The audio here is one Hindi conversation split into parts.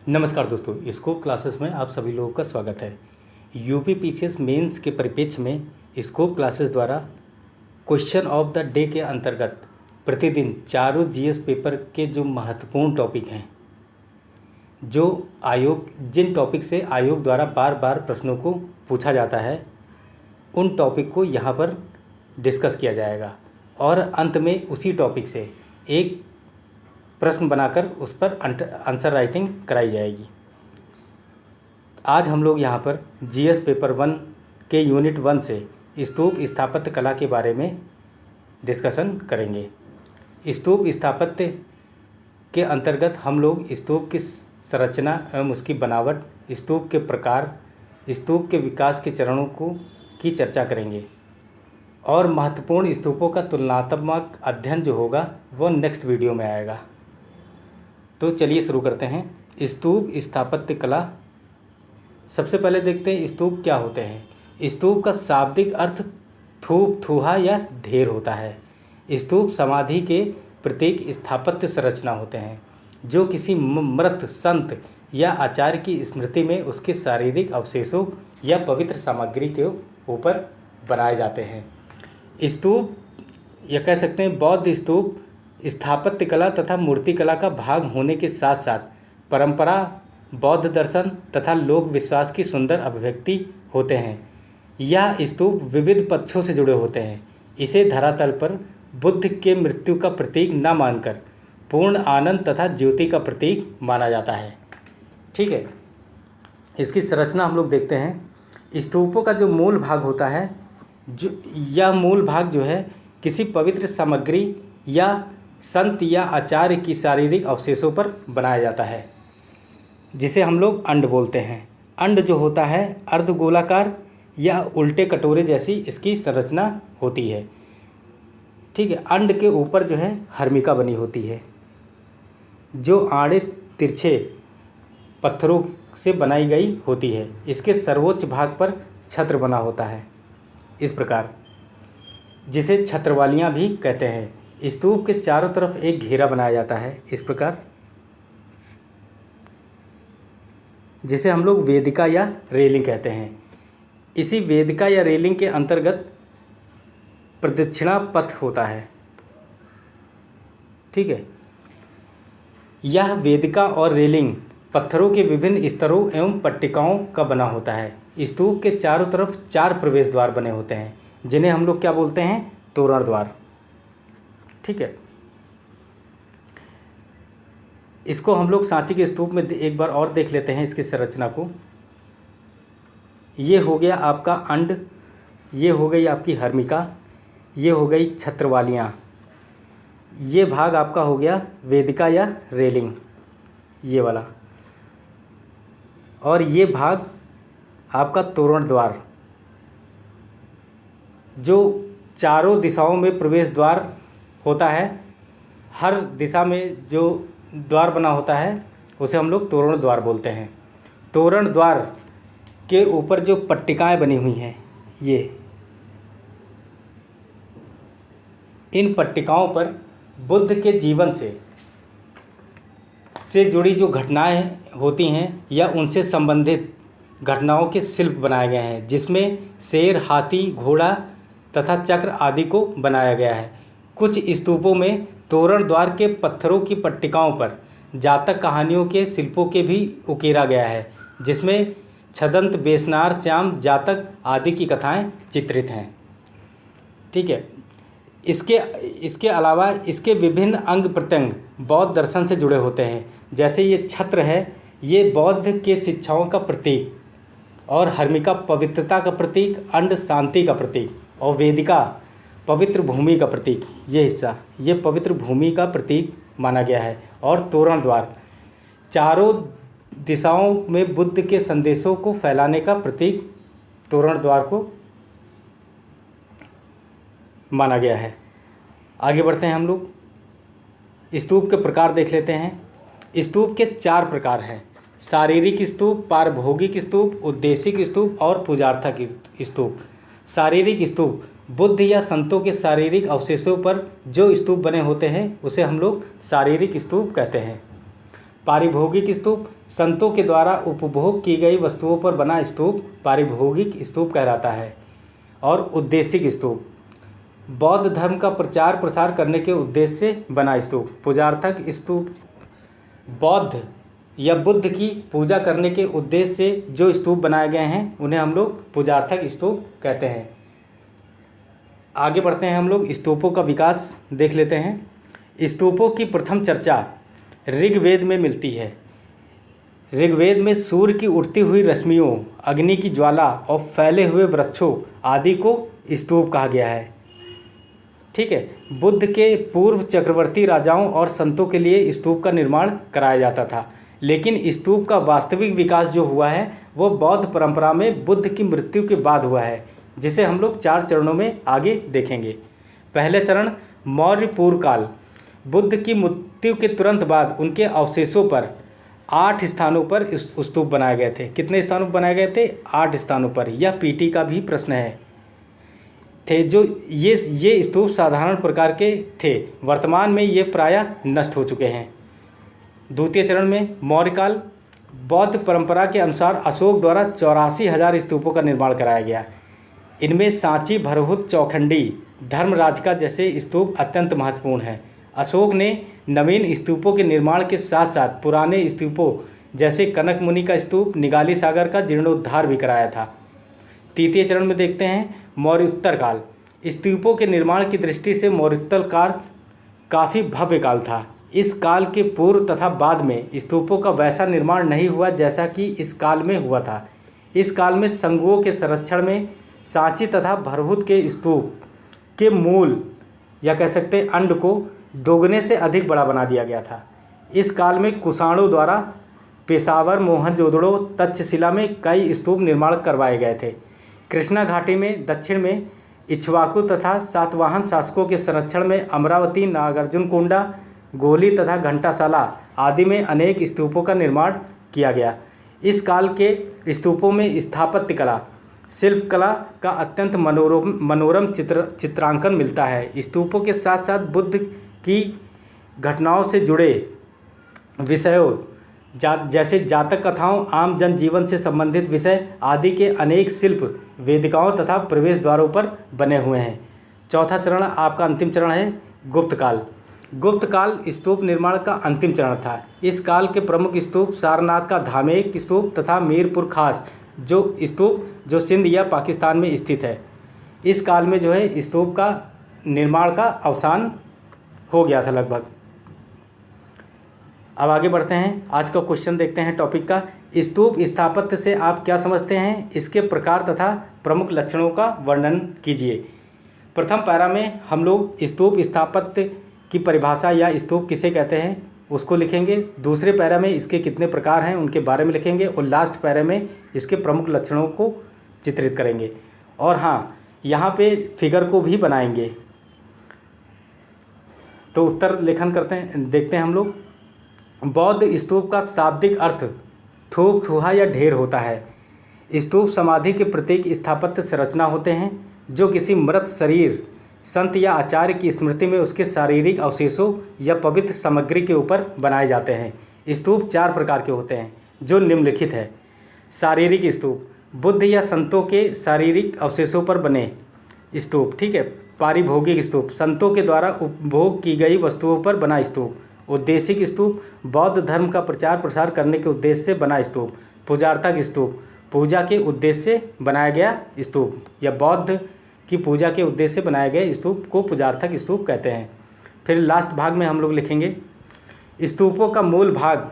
नमस्कार दोस्तों, स्कोप क्लासेस में आप सभी लोगों का स्वागत है। यूपी पीसीएस मेंस के परिप्रेक्ष्य में स्कोप क्लासेस द्वारा क्वेश्चन ऑफ द डे के अंतर्गत प्रतिदिन चारों जीएस पेपर के जो महत्वपूर्ण टॉपिक हैं, जिन टॉपिक से आयोग द्वारा बार बार प्रश्नों को पूछा जाता है, उन टॉपिक को यहाँ पर डिस्कस किया जाएगा और अंत में उसी टॉपिक से एक प्रश्न बनाकर उस पर आंसर राइटिंग कराई जाएगी। आज हम लोग यहाँ पर जीएस पेपर 1 के यूनिट 1 से स्तूप स्थापत्य कला के बारे में डिस्कशन करेंगे। स्तूप स्थापत्य के अंतर्गत हम लोग स्तूप की संरचना एवं उसकी बनावट, स्तूप के प्रकार, स्तूप के विकास के चरणों की चर्चा करेंगे और महत्वपूर्ण स्तूपों का तुलनात्मक अध्ययन जो होगा वो नेक्स्ट वीडियो में आएगा। तो चलिए शुरू करते हैं। स्तूप स्थापत्य कला। सबसे पहले देखते हैं स्तूप क्या होते हैं। स्तूप का शाब्दिक अर्थ थूप, थूहा या ढेर होता है। स्तूप समाधि के प्रतीक स्थापत्य संरचना होते हैं जो किसी मृत संत या आचार्य की स्मृति में उसके शारीरिक अवशेषों या पवित्र सामग्री के ऊपर बनाए जाते हैं। स्तूप या कह सकते हैं बौद्ध स्तूप स्थापत्य कला तथा मूर्ति कला का भाग होने के साथ साथ परंपरा, बौद्ध दर्शन तथा लोक विश्वास की सुंदर अभिव्यक्ति होते हैं। यह स्तूप विविध पक्षों से जुड़े होते हैं। इसे धरातल पर बुद्ध के मृत्यु का प्रतीक न मानकर पूर्ण आनंद तथा ज्योति का प्रतीक माना जाता है। ठीक है, इसकी संरचना हम लोग देखते हैं। स्तूपों का जो मूल भाग होता है, यह मूल भाग जो है किसी पवित्र सामग्री या संत या आचार्य की शारीरिक अवशेषों पर बनाया जाता है, जिसे हम लोग अंड बोलते हैं। अंड जो होता है अर्धगोलाकार या उल्टे कटोरे जैसी इसकी संरचना होती है। ठीक है, अंड के ऊपर जो है हर्मिका बनी होती है जो आड़े तिरछे पत्थरों से बनाई गई होती है। इसके सर्वोच्च भाग पर छत्र बना होता है इस प्रकार, जिसे छत्रवालियाँ भी कहते हैं। स्तूप के चारों तरफ एक घेरा बनाया जाता है इस प्रकार, जिसे हम लोग वेदिका या रेलिंग कहते हैं। इसी वेदिका या रेलिंग के अंतर्गत प्रदक्षिणा पथ होता है। ठीक है, यह वेदिका और रेलिंग पत्थरों के विभिन्न स्तरों एवं पट्टिकाओं का बना होता है। स्तूप के चारों तरफ 4 प्रवेश द्वार बने होते हैं, जिन्हें हम लोग क्या बोलते हैं, तोरण द्वार। ठीक है, इसको हम लोग सांची के स्तूप में एक बार और देख लेते हैं इसकी संरचना को। ये हो गया आपका अंड, ये हो गई आपकी हर्मिका, ये हो गई छत्रवालियाँ, ये भाग आपका हो गया वेदिका या रेलिंग, ये वाला, और ये भाग आपका तोरण द्वार, जो चारों दिशाओं में प्रवेश द्वार होता है। हर दिशा में जो द्वार बना होता है उसे हम लोग तोरण द्वार बोलते हैं। तोरण द्वार के ऊपर जो पट्टिकाएं बनी हुई हैं, इन पट्टिकाओं पर बुद्ध के जीवन से जुड़ी जो घटनाएं होती हैं या उनसे संबंधित घटनाओं के शिल्प बनाए गए हैं, जिसमें शेर, हाथी, घोड़ा तथा चक्र आदि को बनाया गया है। कुछ स्तूपों में तोरण द्वार के पत्थरों की पट्टिकाओं पर जातक कहानियों के शिल्पों के भी उकेरा गया है, जिसमें छदंत, बेसनार, श्याम, जातक आदि की कथाएं चित्रित हैं। ठीक है, इसके अलावा इसके विभिन्न अंग प्रत्यंग बौद्ध दर्शन से जुड़े होते हैं। जैसे ये छत्र है, ये बौद्ध के शिक्षाओं का प्रतीक, और हर्मिका पवित्रता का प्रतीक, अंड शांति का प्रतीक, और वेदिका पवित्र भूमि का प्रतीक, ये हिस्सा ये पवित्र भूमि का प्रतीक माना गया है। और तोरण द्वार चारों दिशाओं में बुद्ध के संदेशों को फैलाने का प्रतीक तोरण द्वार को माना गया है। आगे बढ़ते हैं हम लोग, स्तूप के प्रकार देख लेते हैं। स्तूप के 4 प्रकार हैं: शारीरिक स्तूप, पारभौगिक स्तूप, उद्देशिक स्तूप और पूजार्थक स्तूप। शारीरिक स्तूप बुद्ध या संतों के शारीरिक अवशेषों पर जो स्तूप बने होते हैं उसे हम लोग शारीरिक स्तूप कहते हैं। पारिभोगिक स्तूप, संतों के द्वारा उपभोग की गई वस्तुओं पर बना स्तूप पारिभोगिक स्तूप कहलाता है। और उद्देशिक स्तूप, बौद्ध धर्म का प्रचार प्रसार करने के उद्देश्य से बना स्तूप। पूजार्थक स्तूप, बौद्ध या बुद्ध की पूजा करने के उद्देश्य से जो स्तूप बनाए गए हैं उन्हें हम लोग पूजार्थक स्तूप कहते हैं। आगे बढ़ते हैं, हम लोग स्तूपों का विकास देख लेते हैं। स्तूपों की प्रथम चर्चा ऋग्वेद में मिलती है। ऋग्वेद में सूर्य की उठती हुई रश्मियों, अग्नि की ज्वाला और फैले हुए वृक्षों आदि को स्तूप कहा गया है। ठीक है, बुद्ध के पूर्व चक्रवर्ती राजाओं और संतों के लिए स्तूप का निर्माण कराया जाता था, लेकिन स्तूप का वास्तविक विकास जो हुआ है वो बौद्ध परंपरा में बुद्ध की मृत्यु के बाद हुआ है, जिसे हम लोग 4 चरणों में आगे देखेंगे। पहले चरण मौर्य पूर्व काल। बुद्ध की मृत्यु के तुरंत बाद उनके अवशेषों पर 8 स्थानों पर स्तूप बनाए गए थे। कितने स्थानों पर बनाए गए थे? 8 स्थानों पर। यह पीटी का भी प्रश्न है। थे जो ये स्तूप साधारण प्रकार के थे। वर्तमान में ये प्रायः नष्ट हो चुके हैं। द्वितीय चरण में मौर्यकाल। बौद्ध परंपरा के अनुसार अशोक द्वारा 84,000 स्तूपों का निर्माण कराया गया। इनमें सांची, भरहुत, चौखंडी, धर्मराज का जैसे स्तूप अत्यंत महत्वपूर्ण हैं। अशोक ने नवीन स्तूपों के निर्माण के साथ साथ पुराने स्तूपों जैसे कनक मुनि का स्तूप, निगाली सागर का जीर्णोद्धार भी कराया था। तृतीय चरण में देखते हैं मौर्योत्तर काल। स्तूपों के निर्माण की दृष्टि से मौर्योत्तर काल काफ़ी भव्य काल था। इस काल के पूर्व तथा बाद में स्तूपों का वैसा निर्माण नहीं हुआ जैसा कि इस काल में हुआ था। इस काल में संगुओं के संरक्षण में सांची तथा भरहुत के स्तूप के मूल या कह सकते हैं अंड को दोगुने से अधिक बड़ा बना दिया गया था। इस काल में कुषाणों द्वारा पेशावर, मोहनजोदड़ो, तक्षशिला में कई स्तूप निर्माण करवाए गए थे। कृष्णा घाटी में दक्षिण में इक्ष्वाकु तथा सातवाहन शासकों के संरक्षण में अमरावती, नागार्जुनकोंडा, गोली तथा घंटाशाला आदि में अनेक स्तूपों का निर्माण किया गया। इस काल के स्तूपों में स्थापत्य कला, शिल्प कला का अत्यंत मनोरम चित्रांकन मिलता है। स्तूपों के साथ साथ बुद्ध की घटनाओं से जुड़े विषयों जैसे जातक कथाओं, आम जनजीवन से संबंधित विषय आदि के अनेक शिल्प वेदिकाओं तथा प्रवेश द्वारों पर बने हुए हैं। चौथा चरण आपका अंतिम चरण है गुप्त काल। गुप्त काल स्तूप निर्माण का अंतिम चरण था। इस काल के प्रमुख स्तूप सारनाथ का धामेक स्तूप तथा मीरपुर खास जो सिंध या पाकिस्तान में स्थित है। इस काल में जो है स्तूप का निर्माण का अवसान हो गया था लगभग। अब आगे बढ़ते हैं, आज का क्वेश्चन देखते हैं टॉपिक का। स्तूप स्थापत्य से आप क्या समझते हैं? इसके प्रकार तथा प्रमुख लक्षणों का वर्णन कीजिए। प्रथम पैरा में हम लोग स्तूप स्थापत्य की परिभाषा या स्तूप किसे कहते हैं उसको लिखेंगे। दूसरे पैरा में इसके कितने प्रकार हैं उनके बारे में लिखेंगे और लास्ट पैरा में इसके प्रमुख लक्षणों को चित्रित करेंगे। और हाँ, यहाँ पे फिगर को भी बनाएंगे। तो उत्तर लेखन करते हैं, देखते हैं हम लोग। बौद्ध स्तूप का शाब्दिक अर्थ थूक, थूहा या ढेर होता है। स्तूप समाधि के प्रतीक स्थापत्य संरचना होते हैं जो किसी मृत शरीर, संत या आचार्य की स्मृति में उसके शारीरिक अवशेषों या पवित्र सामग्री के ऊपर बनाए जाते हैं। स्तूप 4 प्रकार के होते हैं जो निम्नलिखित है। शारीरिक स्तूप, बुद्ध या संतों के शारीरिक अवशेषों पर बने स्तूप। ठीक है। पारिभोगिक स्तूप, संतों के द्वारा उपभोग की गई वस्तुओं पर बना स्तूप। उद्देशिक स्तूप, बौद्ध धर्म का प्रचार प्रसार करने के उद्देश्य से बना स्तूप। पूजार्थक स्तूप, पूजा के उद्देश्य से बनाया गया स्तूप या बौद्ध की पूजा के उद्देश्य से बनाए गए स्तूप को पूजार्थक स्तूप कहते हैं। फिर लास्ट भाग में हम लोग लिखेंगे स्तूपों का मूल भाग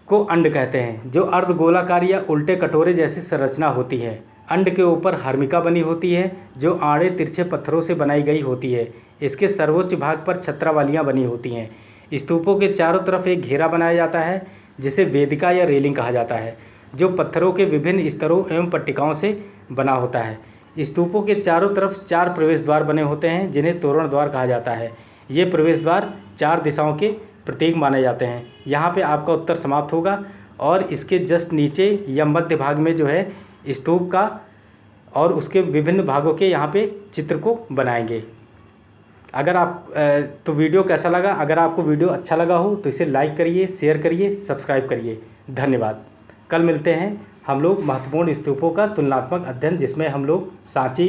को अंड कहते हैं, जो अर्धगोलाकार या उल्टे कटोरे जैसी संरचना होती है। अंड के ऊपर हर्मिका बनी होती है जो आड़े तिरछे पत्थरों से बनाई गई होती है। इसके सर्वोच्च भाग पर छत्रावलियाँ बनी होती हैं। स्तूपों के चारों तरफ एक घेरा बनाया जाता है जिसे वेदिका या रेलिंग कहा जाता है, जो पत्थरों के विभिन्न स्तरों एवं पट्टिकाओं से बना होता है। स्तूपों के चारों तरफ 4 प्रवेश द्वार बने होते हैं जिन्हें तोरण द्वार कहा जाता है। ये प्रवेश द्वार 4 दिशाओं के प्रतीक माने जाते हैं। यहाँ पे आपका उत्तर समाप्त होगा और इसके जस्ट नीचे या मध्य भाग में जो है स्तूप का और उसके विभिन्न भागों के यहाँ पे चित्र को बनाएंगे। अगर आप तो वीडियो कैसा लगा? अगर आपको वीडियो अच्छा लगा हो तो इसे लाइक करिए, शेयर करिए, सब्सक्राइब करिए। धन्यवाद। कल मिलते हैं हम लोग महत्वपूर्ण स्तूपों का तुलनात्मक अध्ययन, जिसमें हम लोग सांची,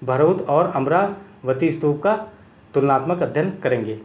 भरौत और अमरावती स्तूप का तुलनात्मक अध्ययन करेंगे।